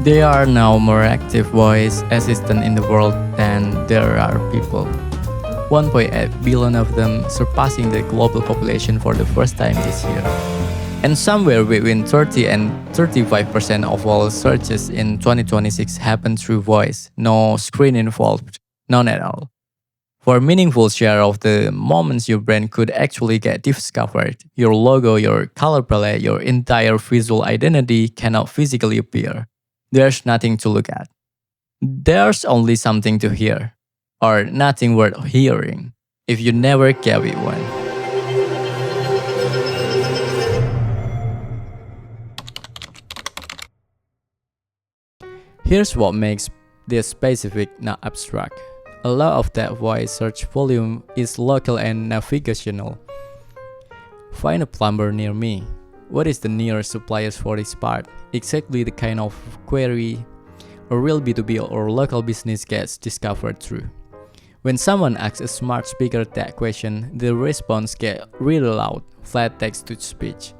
There are now more active voice assistants in the world than there are people. 1.8 billion of them, surpassing the global population for the first time this year. And somewhere between 30 and 35% of all searches in 2026 happen through voice, no screen involved, none at all. For a meaningful share of the moments your brand could actually get discovered, your logo, your color palette, your entire visual identity cannot physically appear. There's nothing to look at. There's only something to hear, or nothing worth hearing, if you never gave it one. Here's what makes this specific, not abstract. A lot of that voice search volume is local and navigational. Find a plumber near me. What is the nearest suppliers for this part? Exactly the kind of query a real B2B or local business gets discovered through. When someone asks a smart speaker that question, the response gets really loud, flat text to speech.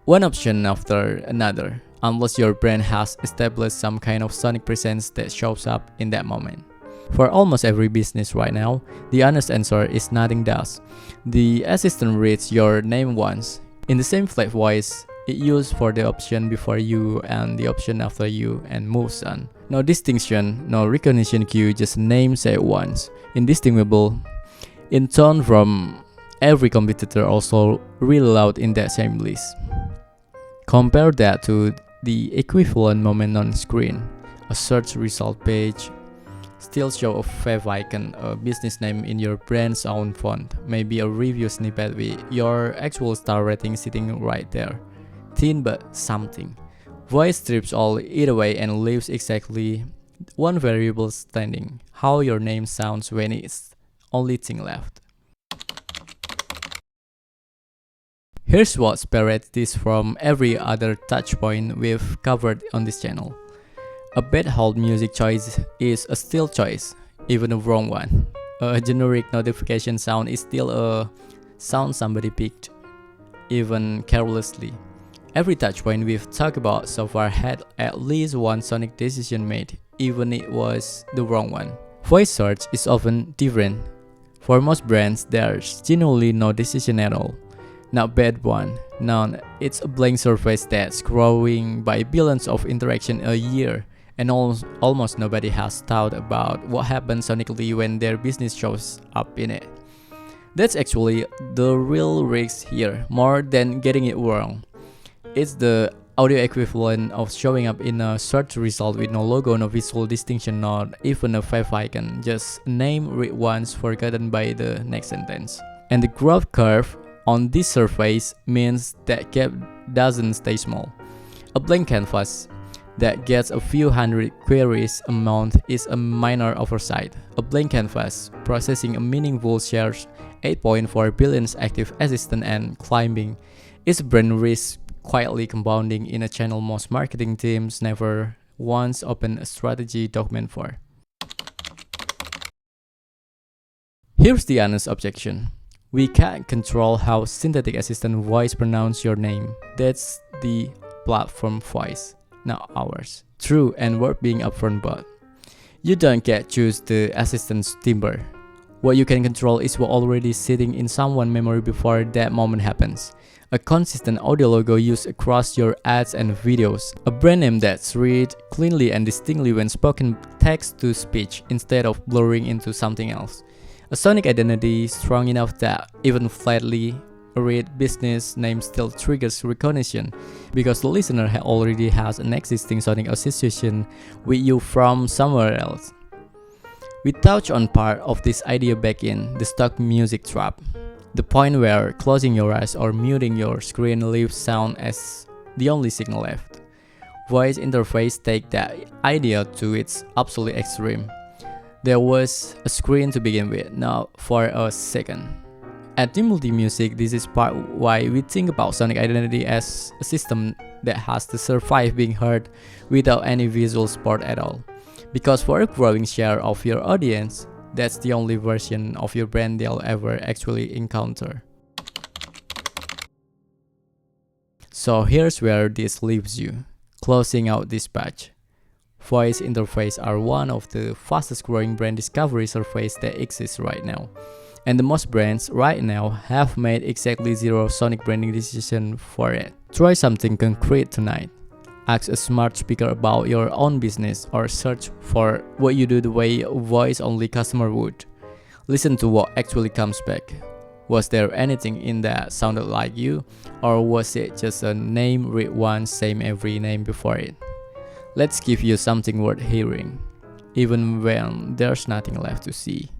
One option after another, unless your brand has established some kind of sonic presence that shows up in that moment. For almost every business right now, the honest answer is nothing does. The assistant reads your name once, in the same flat voice it used for the option before you and the option after you, and moves on. No distinction, no recognition cue, just name said once, indistinguishable in tone from every competitor, also really loud in that same list. Compare that to the equivalent moment on screen. A search result page still show a fav icon, a business name in your brand's own font, maybe a review snippet with your actual star rating sitting right there. Thin but something. Voice strips all it away and leaves exactly one variable standing, how your name sounds when it's only thing left. Here's what separates this from every other touchpoint we've covered on this channel. A bad hold music choice is a still choice, even a wrong one. A generic notification sound is still a sound somebody picked, even carelessly. Every touchpoint we've talked about so far had at least one sonic decision made, even it was the wrong one. Voice search is often different. For most brands, there's genuinely no decision at all. Not bad one, none. It's a blank surface that's growing by billions of interactions a year, and almost nobody has thought about what happens sonically when their business shows up in it. That's actually the real risk here, more than getting it wrong. It's the audio equivalent of showing up in a search result with no logo, no visual distinction, not even a fav icon, just a name read once, forgotten by the next sentence. And the growth curve on this surface means that gap doesn't stay small. A blank canvas that gets a few hundred queries a month is a minor oversight. A blank canvas processing a meaningful shares 8.4 billion active assistant and climbing is a brand risk quietly compounding in a channel most marketing teams never once opened a strategy document for. Here's the honest objection. We can't control how synthetic assistant voice pronounce your name. That's the platform voice, not ours. True and worth being upfront about. You don't get to choose the assistant's timbre. What you can control is what already sitting in someone's memory before that moment happens. A consistent audio logo used across your ads and videos. A brand name that's read cleanly and distinctly when spoken text to speech instead of blurring into something else. A sonic identity strong enough that even flatly read business name still triggers recognition because the listener already has an existing sonic association with you from somewhere else. We touched on part of this idea back in the stock music trap. The point where closing your eyes or muting your screen leaves sound as the only signal left. Voice interface take that idea to its absolute extreme. There was a screen to begin with, now for a second. At Dimulti Music, this is part why we think about sonic identity as a system that has to survive being heard without any visual support at all. Because for a growing share of your audience, that's the only version of your brand they'll ever actually encounter. So here's where this leaves you. Closing out this batch. Voice interfaces are one of the fastest growing brand discovery surfaces that exists right now. And the most brands right now have made exactly zero sonic branding decision for it. Try something concrete tonight. Ask a smart speaker about your own business or search for what you do the way a voice-only customer would. Listen to what actually comes back. Was there anything in that sounded like you, or was it just a name read once, same every name before it? Let's give you something worth hearing, even when there's nothing left to see.